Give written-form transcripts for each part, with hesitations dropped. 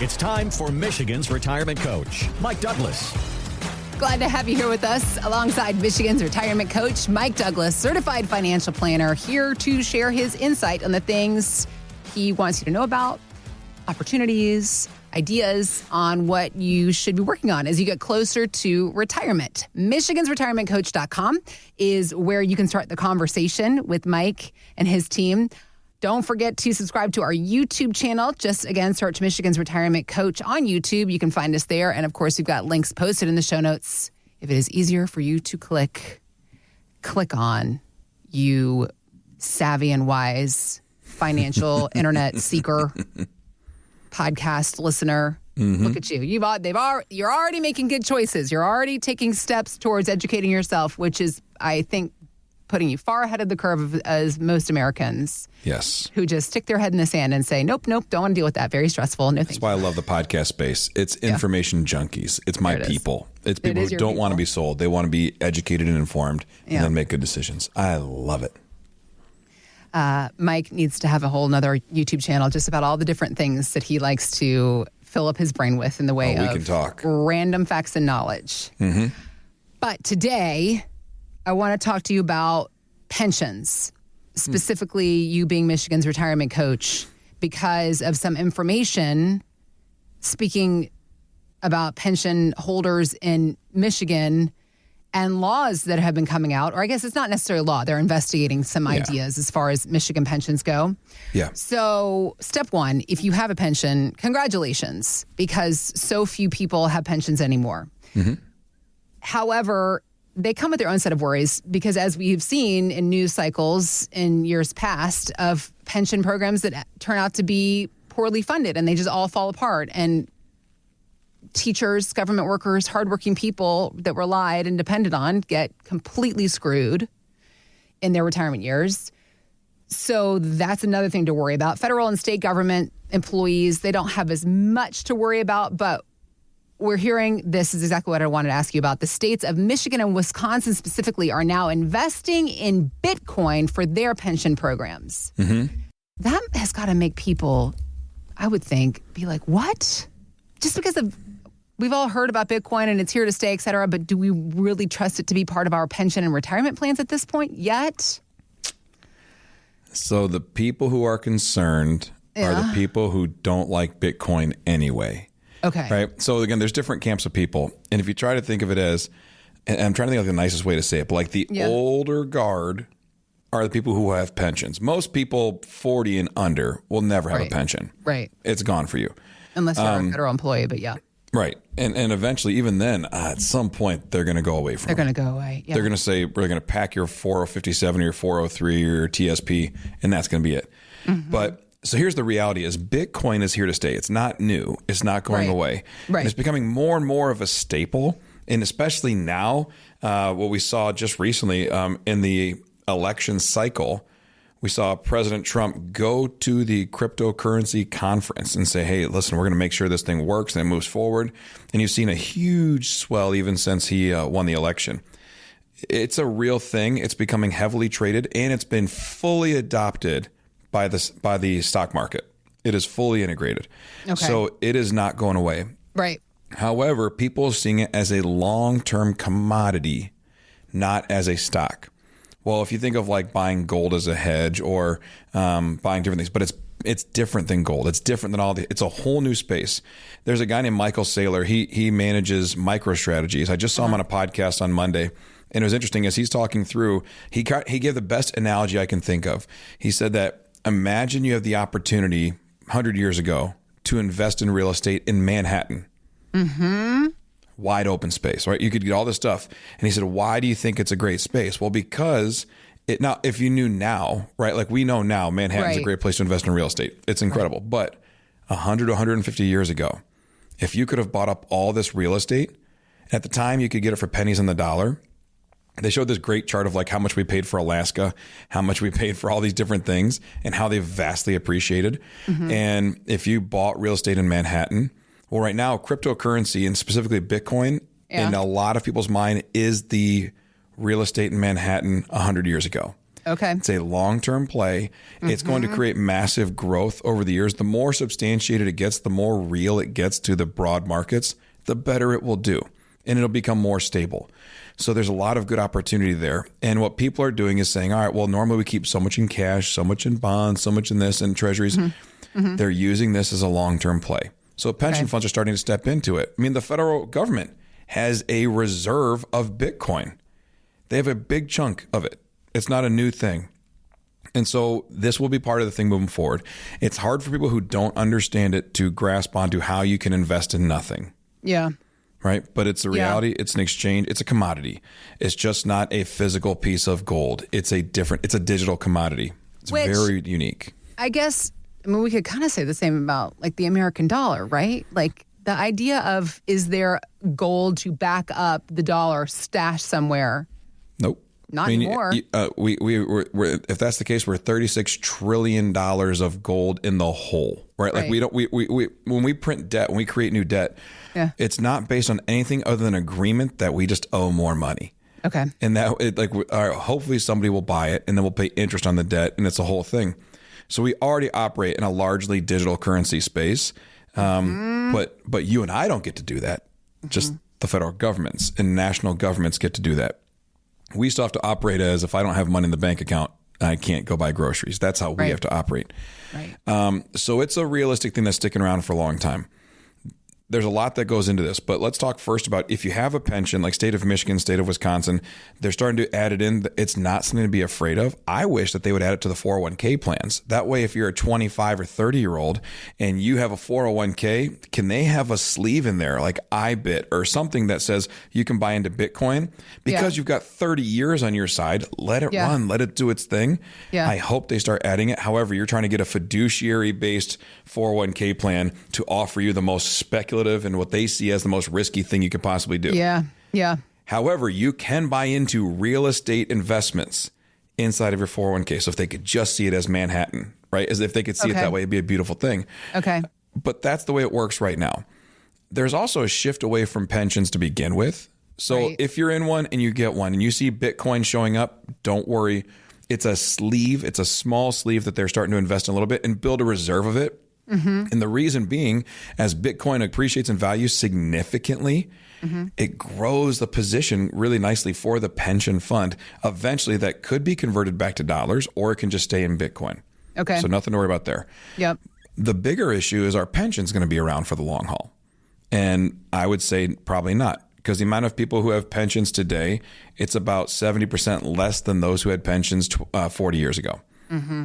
It's time for Michigan's retirement coach, Mike Douglas. Glad to have you here with us alongside Michigan's retirement coach, Mike Douglas, certified financial planner, here to share his insight on the things he wants you to know about, opportunities, ideas on what you should be working on as you get closer to retirement. MichigansRetirementCoach.com is where you can start the conversation with Mike and his team. Don't forget to subscribe to our YouTube channel. Just, again, search Michigan's Retirement Coach on YouTube. You can find us there. And, of course, we've got links posted in the show notes. If it is easier for you to click on, you savvy and wise financial internet seeker, podcast listener. Look at you. You're already making good choices. You're already taking steps towards educating yourself, which is, I think, putting you far ahead of the curve as most Americans. Yes. Who just stick their head in the sand and say, nope, don't want to deal with that. Very stressful. No, That's why I love the podcast space. It's information junkies. It's my people. It's people who don't want to be sold. They want to be educated and informed and then make good decisions. I love it. Mike needs to have a whole nother YouTube channel just about all the different things that he likes to fill up his brain with in the way of can talk. Random facts and knowledge. But today, I want to talk to you about pensions, specifically you being Michigan's retirement coach, because of some information speaking about pension holders in Michigan and laws that have been coming out. Or I guess it's not necessarily law. They're investigating some ideas as far as Michigan pensions go. Yeah. So step one, if you have a pension, congratulations, because so few people have pensions anymore. However, they come with their own set of worries because, as we've seen in news cycles in years past, of pension programs that turn out to be poorly funded and they just all fall apart. And teachers, government workers, hardworking people that relied and depended on get completely screwed in their retirement years. So that's another thing to worry about. Federal and state government employees, they don't have as much to worry about, but we're hearing, this is exactly what I wanted to ask you about. The states of Michigan and Wisconsin specifically are now investing in Bitcoin for their pension programs. That has got to make people, I would think, be like, what? Just because we've all heard about Bitcoin and it's here to stay, et cetera, but do we really trust it to be part of our pension and retirement plans at this point yet? So the people who are concerned are the people who don't like Bitcoin anyway. Okay. Right. So again, there's different camps of people. And if you try to think of it as, and I'm trying to think of the nicest way to say it, but like the older guard are the people who have pensions. Most people 40 and under will never have a pension. Right. It's gone for you. Unless you're a federal employee, but yeah. Right. And eventually, even then, at some point, they're going to go away from They're going to go away. Yeah. They're going to say, we're going to pack your 4057 or your 403 or your TSP, and that's going to be it. But so here's the reality is Bitcoin is here to stay. It's not new. It's not going away. Right. And it's becoming more and more of a staple. And especially now, what we saw just recently in the election cycle, we saw President Trump go to the cryptocurrency conference and say, hey, listen, we're going to make sure this thing works and it moves forward. And you've seen a huge swell even since he won the election. It's a real thing. It's becoming heavily traded, and it's been fully adopted by the stock market. It is fully integrated. Okay. So it is not going away. Right. However, people are seeing it as a long-term commodity, not as a stock. Well, if you think of like buying gold as a hedge or buying different things, but it's different than gold. It's different than it's a whole new space. There's a guy named Michael Saylor. He manages MicroStrategies. I just saw him on a podcast on Monday. And it was interesting as he's talking through, he gave the best analogy I can think of. He said that, imagine you have the opportunity 100 years ago to invest in real estate in Manhattan. Wide open space, right? You could get all this stuff. And he said, why do you think it's a great space? Well, because if you knew now, right? Like we know now, Manhattan's a great place to invest in real estate. It's incredible. But 100 to 150 years ago, if you could have bought up all this real estate, at the time you could get it for pennies on the dollar. They showed this great chart of like how much we paid for Alaska, how much we paid for all these different things, and how they've vastly appreciated. And if you bought real estate in Manhattan, well, right now, cryptocurrency and specifically Bitcoin, in a lot of people's mind, is the real estate in Manhattan 100 years ago. Okay. It's a long-term play. It's going to create massive growth over the years. The more substantiated it gets, the more real it gets to the broad markets, the better it will do. And it'll become more stable. So there's a lot of good opportunity there. And what people are doing is saying, all right, well, normally we keep so much in cash, so much in bonds, so much in this and treasuries. They're using this as a long-term play. So pension funds are starting to step into it. I mean, the federal government has a reserve of Bitcoin. They have a big chunk of it. It's not a new thing. And so this will be part of the thing moving forward. It's hard for people who don't understand it to grasp onto how you can invest in nothing. Yeah. Right. But it's a reality. It's an exchange. It's a commodity. It's just not a physical piece of gold. It's a digital commodity. It's very unique. I guess, we could kind of say the same about like the American dollar, right? Like the idea of, is there gold to back up the dollar stashed somewhere? Nope. Not anymore. We're, if that's the case, we're $36 trillion of gold in the hole, right? Like when we print debt, when we create new debt, it's not based on anything other than agreement that we just owe more money. Okay. And that hopefully somebody will buy it and then we'll pay interest on the debt and it's a whole thing. So we already operate in a largely digital currency space. But you and I don't get to do that. Just the federal governments and national governments get to do that. We still have to operate as, if I don't have money in the bank account, I can't go buy groceries. That's how we have to operate. Right. So it's a realistic thing that's sticking around for a long time. There's a lot that goes into this, but let's talk first about if you have a pension, like state of Michigan, state of Wisconsin, they're starting to add it in. It's not something to be afraid of. I wish that they would add it to the 401k plans. That way, if you're a 25 or 30-year-old and you have a 401k, can they have a sleeve in there like iBit or something that says you can buy into Bitcoin? Because you've got 30 years on your side, let it run, let it do its thing. Yeah. I hope they start adding it. However, you're trying to get a fiduciary-based 401k plan to offer you the most speculative and what they see as the most risky thing you could possibly do. Yeah. Yeah. However, you can buy into real estate investments inside of your 401k. So if they could just see it as Manhattan, right? As if they could see it that way, it'd be a beautiful thing. Okay. But that's the way it works right now. There's also a shift away from pensions to begin with. So if you're in one and you get one and you see Bitcoin showing up, don't worry. It's a sleeve. It's a small sleeve that they're starting to invest in a little bit and build a reserve of it. And the reason being, as Bitcoin appreciates in value significantly, it grows the position really nicely for the pension fund. Eventually, that could be converted back to dollars, or it can just stay in Bitcoin. Okay. So nothing to worry about there. Yep. The bigger issue is our pension's going to be around for the long haul. And I would say probably not, because the amount of people who have pensions today, it's about 70% less than those who had pensions 40 years ago.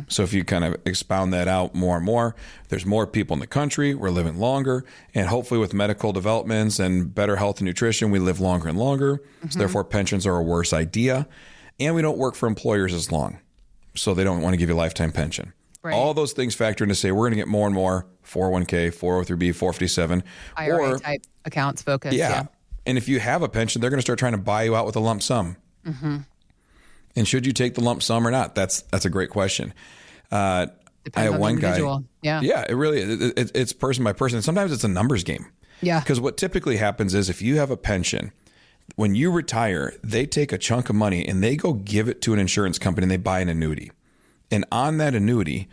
So if you kind of expound that out more and more, there's more people in the country, we're living longer, and hopefully with medical developments and better health and nutrition, we live longer and longer. So therefore pensions are a worse idea. And we don't work for employers as long. So they don't want to give you a lifetime pension. Right. All those things factor in to say we're going to get more and more 401k, 403b, 457. IRA type accounts focus. Yeah. And if you have a pension, they're going to start trying to buy you out with a lump sum. And should you take the lump sum or not? That's a great question. I have one guy. Yeah, it really is. It's person by person. Sometimes it's a numbers game. Yeah. Because what typically happens is if you have a pension, when you retire, they take a chunk of money and they go give it to an insurance company and they buy an annuity. And on that annuity,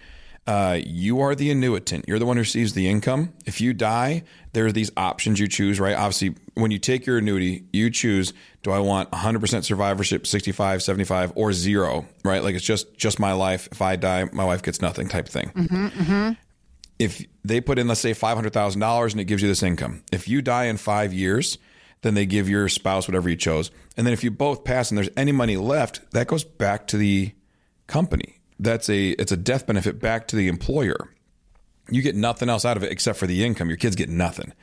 you are the annuitant. You're the one who receives the income. If you die, there are these options you choose, right? Obviously, when you take your annuity, you choose, do I want 100% survivorship, 65, 75, or zero, right? Like it's just my life. If I die, my wife gets nothing type thing. If they put in, let's say $500,000 and it gives you this income. If you die in 5 years, then they give your spouse whatever you chose. And then if you both pass and there's any money left, that goes back to the company. It's a death benefit back to the employer. You get nothing else out of it except for the income. Your kids get nothing.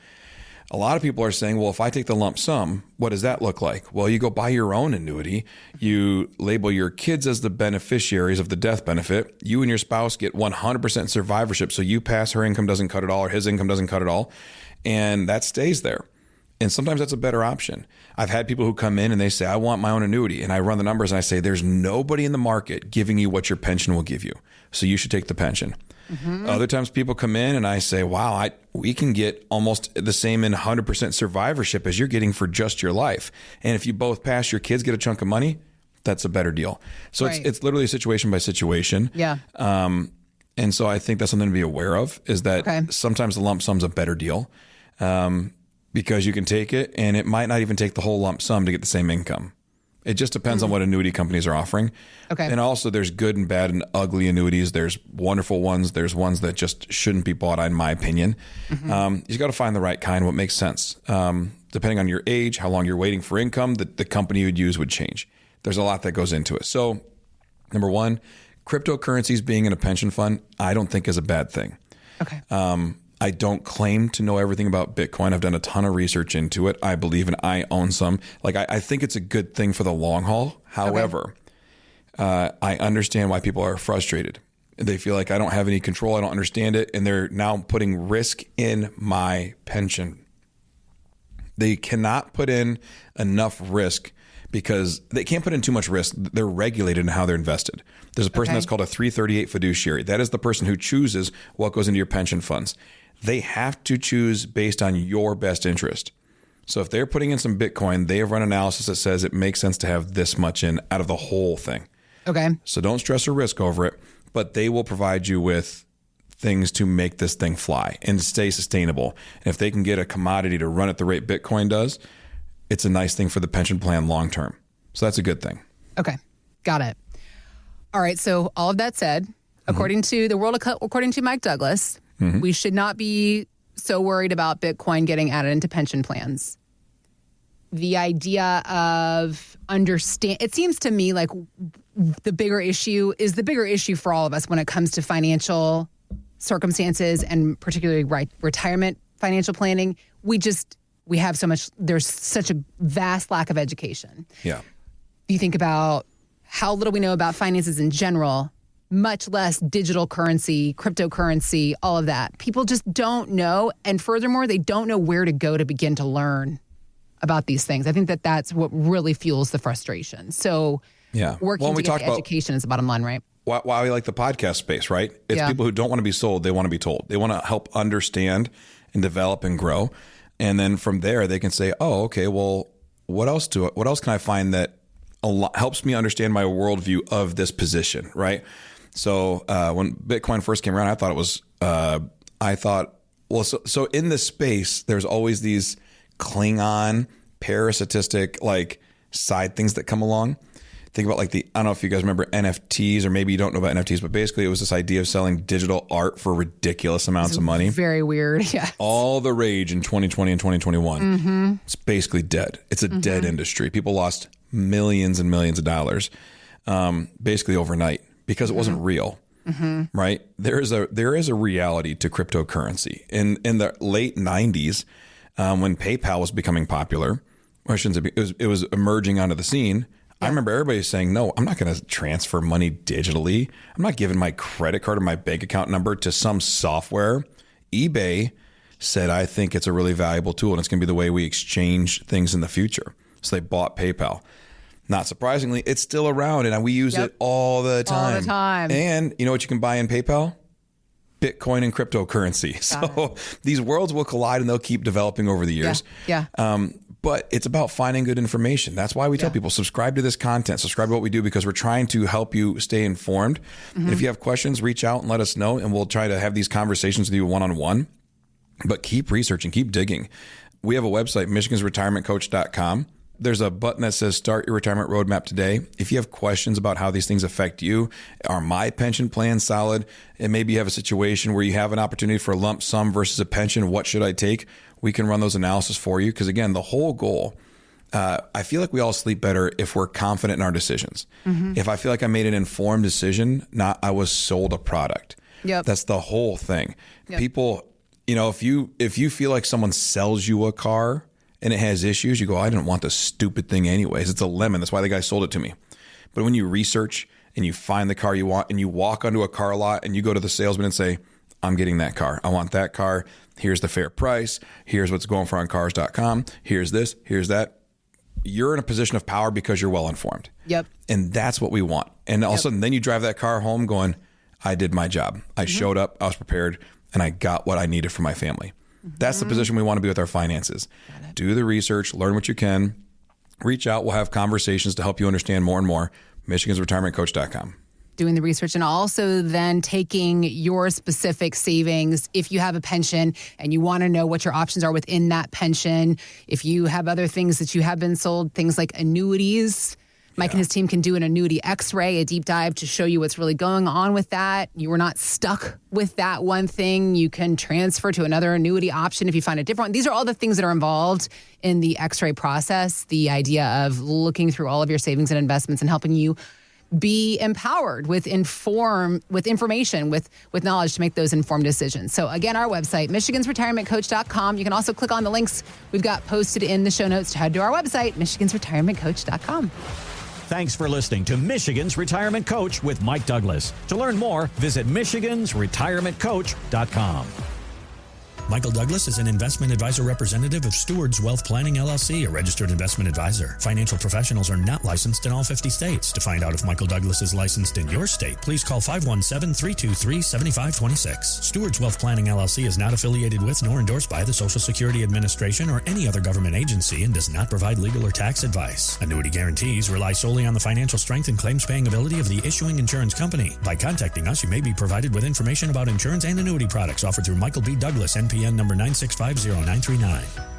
A lot of people are saying, well, if I take the lump sum, what does that look like? Well, you go buy your own annuity. You label your kids as the beneficiaries of the death benefit. You and your spouse get 100% survivorship. So you pass, her income doesn't cut it all, or his income doesn't cut it all. And that stays there. And sometimes that's a better option. I've had people who come in and they say, I want my own annuity. And I run the numbers and I say, there's nobody in the market giving you what your pension will give you. So you should take the pension. Other times people come in and I say, wow, we can get almost the same in 100% survivorship as you're getting for just your life. And if you both pass, your kids get a chunk of money. that's a better deal. So Right. it's literally situation by situation. Yeah. And so I think that's something to be aware of, is that Okay. sometimes the lump sum's a better deal, because you can take it and it might not even take the whole lump sum to get the same income. It just depends on what annuity companies are offering. Okay. And also there's good and bad and ugly annuities. There's wonderful ones. There's ones that just shouldn't be bought, in my opinion. You got to find the right kind, what makes sense. Depending on your age, how long you're waiting for income, the company you would use would change. There's a lot that goes into it. So number one, cryptocurrencies being in a pension fund, I don't think is a bad thing. Okay. I don't claim to know everything about Bitcoin. I've done a ton of research into it. I believe and I own some. Like, I think it's a good thing for the long haul. However, I understand why people are frustrated. They feel like I don't have any control. I don't understand it. And they're now putting risk in my pension. They cannot put in enough risk because they can't put in too much risk. They're regulated in how they're invested. There's a person that's called a 338 fiduciary. That is the person who chooses what goes into your pension funds. They have to choose based on your best interest. So if they're putting in some Bitcoin, they have run analysis that says it makes sense to have this much in out of the whole thing. Okay. So don't stress or risk over it, but they will provide you with things to make this thing fly and stay sustainable. And if they can get a commodity to run at the rate Bitcoin does, it's a nice thing for the pension plan long term. So that's a good thing. Okay. Got it. All right. So all of that said, according to the world, according to Mike Douglas, we should not be so worried about Bitcoin getting added into pension plans. The idea of it seems to me like the bigger issue for all of us when it comes to financial circumstances and particularly retirement financial planning. We have so much, there's such a vast lack of education. Yeah. You think about how little we know about finances in general, much less digital currency, cryptocurrency, all of that. People just don't know. And furthermore, they don't know where to go to begin to learn about these things. I think that that's what really fuels the frustration. So Yeah. working Well, to get the education is the bottom line, right? Why we like the podcast space, right? It's people who don't want to be sold. They want to be told. They want to help understand and develop and grow. And then from there, they can say, oh, okay, well, what else can I find that helps me understand my worldview of this position, right? So when Bitcoin first came around, I thought it was, so in this space, there's always these Klingon parasitic like side things that come along. Think about like I don't know if you guys remember NFTs, or maybe you don't know about NFTs, but basically it was this idea of selling digital art for ridiculous amounts of money. Very weird. Yeah. All the rage in 2020 and 2021. It's basically dead. It's a dead industry. People lost millions and millions of dollars basically overnight because it wasn't real. Right? There is a reality to cryptocurrency. In the late 90s, when PayPal was becoming popular, or it was emerging onto the scene, I remember everybody saying, no, I'm not going to transfer money digitally. I'm not giving my credit card or my bank account number to some software. eBay said, I think it's a really valuable tool and it's going to be the way we exchange things in the future. So they bought PayPal. Not surprisingly, it's still around and we use it all the time. All the time. And you know what you can buy in PayPal? Bitcoin and cryptocurrency. So these worlds will collide and they'll keep developing over the years. Yeah. But it's about finding good information. That's why we tell people, subscribe to this content, subscribe to what we do, because we're trying to help you stay informed. If you have questions, reach out and let us know, and we'll try to have these conversations with you one-on-one. But keep researching, keep digging. We have a website, michigansretirementcoach.com. There's a button that says start your retirement roadmap today. If you have questions about how these things affect you, are my pension plans solid? And maybe you have a situation where you have an opportunity for a lump sum versus a pension. What should I take? We can run those analysis for you. Because again, the whole goal, I feel like we all sleep better if we're confident in our decisions. If I feel like I made an informed decision, not I was sold a product. That's the whole thing. People, if you feel like someone sells you a car and it has issues, you go, I didn't want this stupid thing anyways. It's a lemon. That's why the guy sold it to me. But when you research and you find the car you want and you walk onto a car lot and you go to the salesman and say, I'm getting that car. I want that car. Here's the fair price. Here's what's going for on cars.com. Here's this. Here's that. You're in a position of power because you're well informed. And that's what we want. And all of a sudden, then you drive that car home going, I did my job. I showed up. I was prepared. And I got what I needed for my family. That's the position we want to be with our finances. Do the research, learn what you can, reach out. We'll have conversations to help you understand more and more. MichigansRetirementCoach.com. Doing the research and also then taking your specific savings. If you have a pension and you want to know what your options are within that pension, if you have other things that you have been sold, things like annuities, Mike and his team can do an annuity x-ray, a deep dive to show you what's really going on with that. You are not stuck with that one thing. You can transfer to another annuity option if you find a different one. These are all the things that are involved in the x-ray process, the idea of looking through all of your savings and investments and helping you be empowered with information, with knowledge to make those informed decisions. So again, our website, MichigansRetirementCoach.com. You can also click on the links we've got posted in the show notes to head to our website, MichigansRetirementCoach.com. Thanks for listening to Michigan's Retirement Coach with Mike Douglas. To learn more, visit MichigansRetirementCoach.com. Michael Douglas is an investment advisor representative of Stewards Wealth Planning, LLC, a registered investment advisor. Financial professionals are not licensed in all 50 states. To find out if Michael Douglas is licensed in your state, please call 517-323-7526. Stewards Wealth Planning, LLC is not affiliated with nor endorsed by the Social Security Administration or any other government agency and does not provide legal or tax advice. Annuity guarantees rely solely on the financial strength and claims-paying ability of the issuing insurance company. By contacting us, you may be provided with information about insurance and annuity products offered through Michael B. Douglas, NPN number 9650939.